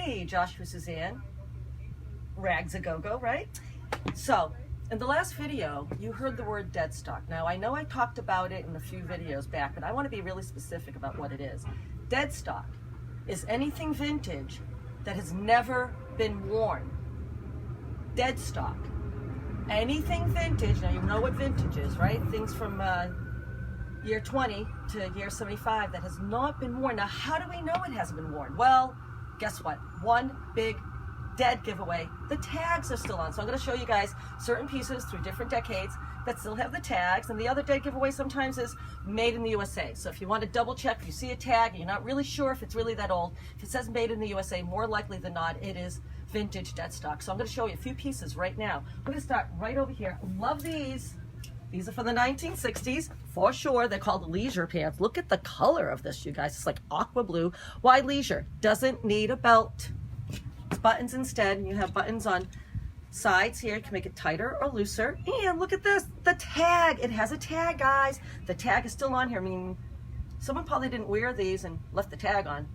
Hey, Joshua, Suzanne, Rags-A-GoGo, right? So, in the last video, you heard the word dead stock. Now, I know I talked about it in a few videos back, but I want to be really specific about what it is. Dead stock is anything vintage that has never been worn. Dead stock. Anything vintage, now you know what vintage is, right? Things from year 20 to year 75 that has not been worn. Now, how do we know it hasn't been worn? Well, guess what? One big dead giveaway. The tags are still on. So I'm going to show you guys certain pieces through different decades that still have the tags. And the other dead giveaway sometimes is made in the USA. So if you want to double check, if you see a tag and you're not really sure if it's really that old, if it says made in the USA, more likely than not, it is vintage dead stock. So I'm going to show you a few pieces right now. We're going to start right over here. Love these. These are from the 1960s, for sure. They're called leisure pants. Look at the color of this, you guys. It's like aqua blue. Why leisure? Doesn't need a belt. It's buttons instead, and you have buttons on sides here. You can make it tighter or looser. And look at this, the tag. It has a tag, guys. The tag is still on here. I mean, someone probably didn't wear these and left the tag on.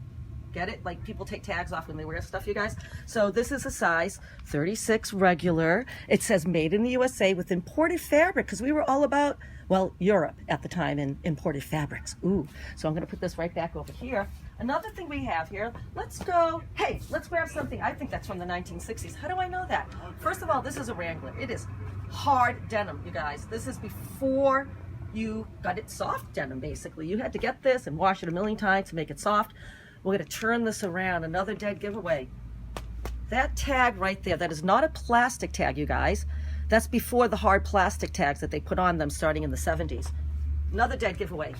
Get it? Like people take tags off when they wear stuff, you guys. So this is a size 36 regular. It says made in the USA with imported fabric, because we were all about, well, Europe at the time and imported fabrics. Ooh, so I'm going to put this right back over here. Another thing we have here, let's go, hey, let's grab something. I think that's from the 1960s. How do I know that? First of all, this is a Wrangler. It is hard denim, you guys. This is before you got it soft denim, basically. You had to get this and wash it a million times to make it soft. We're going to turn this around. Another dead giveaway. That tag right there, that is not a plastic tag, you guys. That's before the hard plastic tags that they put on them starting in the 70s. Another dead giveaway.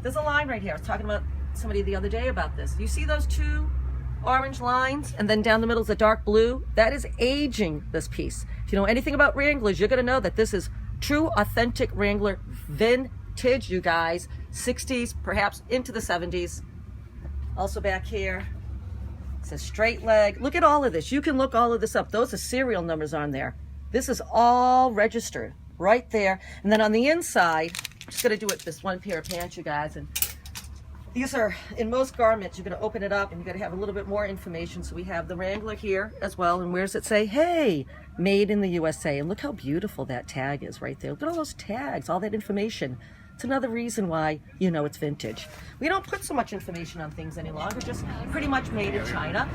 There's a line right here. I was talking about somebody the other day about this. You see those two orange lines, and then down the middle is a dark blue? That is aging this piece. If you know anything about Wranglers, you're going to know that this is true, authentic Wrangler vintage, you guys. 60s, perhaps into the 70s. Also back here, it says straight leg. Look at all of this. You can look all of this up. Those are serial numbers on there. This is all registered right there. And then on the inside, I'm just going to do it this one pair of pants, you guys. And these are, in most garments, you're going to open it up and you're going to have a little bit more information. So we have the Wrangler here as well. And where does it say, hey, made in the USA? And look how beautiful that tag is right there. Look at all those tags, all that information. It's another reason why you know it's vintage. We don't put so much information on things any longer, just pretty much made in China.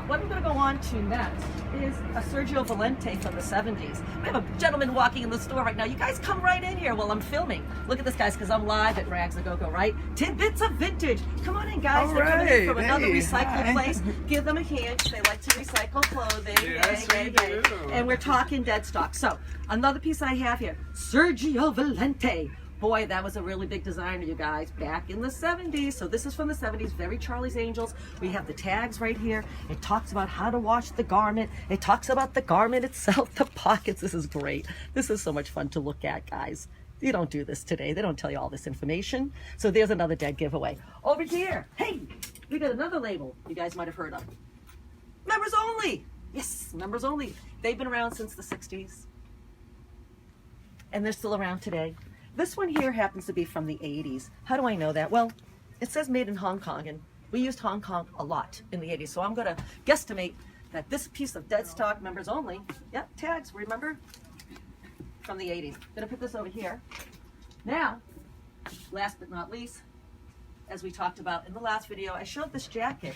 What I'm going to go on to next is a Sergio Valente from the 70s. We have a gentleman walking in the store right now. You guys come right in here while I'm filming. Look at this, guys, because I'm live at Rags-A-GoGo, right? Tidbits of Vintage. Come on in, guys. All They're coming in from right. another Hey, recycle hi. place. Give them a hand. They like to recycle clothing. Yes, Yay, we yay, yay. do. And we're talking dead stock. So another piece I have here, Sergio Valente. Boy, that was a really big designer, you guys, back in the 70s. So this is from the 70s, very Charlie's Angels. We have the tags right here. It talks about how to wash the garment. It talks about the garment itself, the pockets. This is great. This is so much fun to look at, guys. You don't do this today. They don't tell you all this information. So there's another dead giveaway. Over here, hey, we got another label you guys might have heard of. Members only. Yes, members only. They've been around since the 60s. And they're still around today. This one here happens to be from the 80s. How do I know that? Well, it says made in Hong Kong, and we used Hong Kong a lot in the 80s. So I'm going to guesstimate that this piece of dead stock, members only, yep, tags, remember? From the 80s. I'm going to put this over here. Now, last but not least, as we talked about in the last video, I showed this jacket.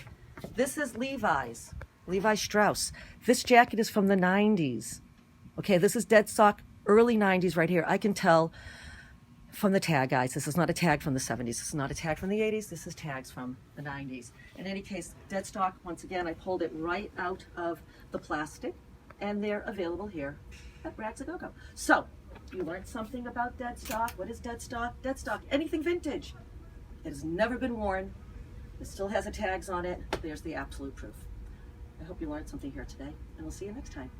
This is Levi's, Levi Strauss. This jacket is from the 90s. Okay, this is dead stock, early 90s right here. I can tell from the tag, guys. This is not a tag from the 70s. This is not a tag from the 80s. This is tags from the 90s. In any case, dead stock, once again, I pulled it right out of the plastic, and they're available here at Rags-A-GoGo. So, you learned something about dead stock. What is dead stock? Dead stock, anything vintage. It has never been worn. It still has the tags on it. There's the absolute proof. I hope you learned something here today, and we'll see you next time.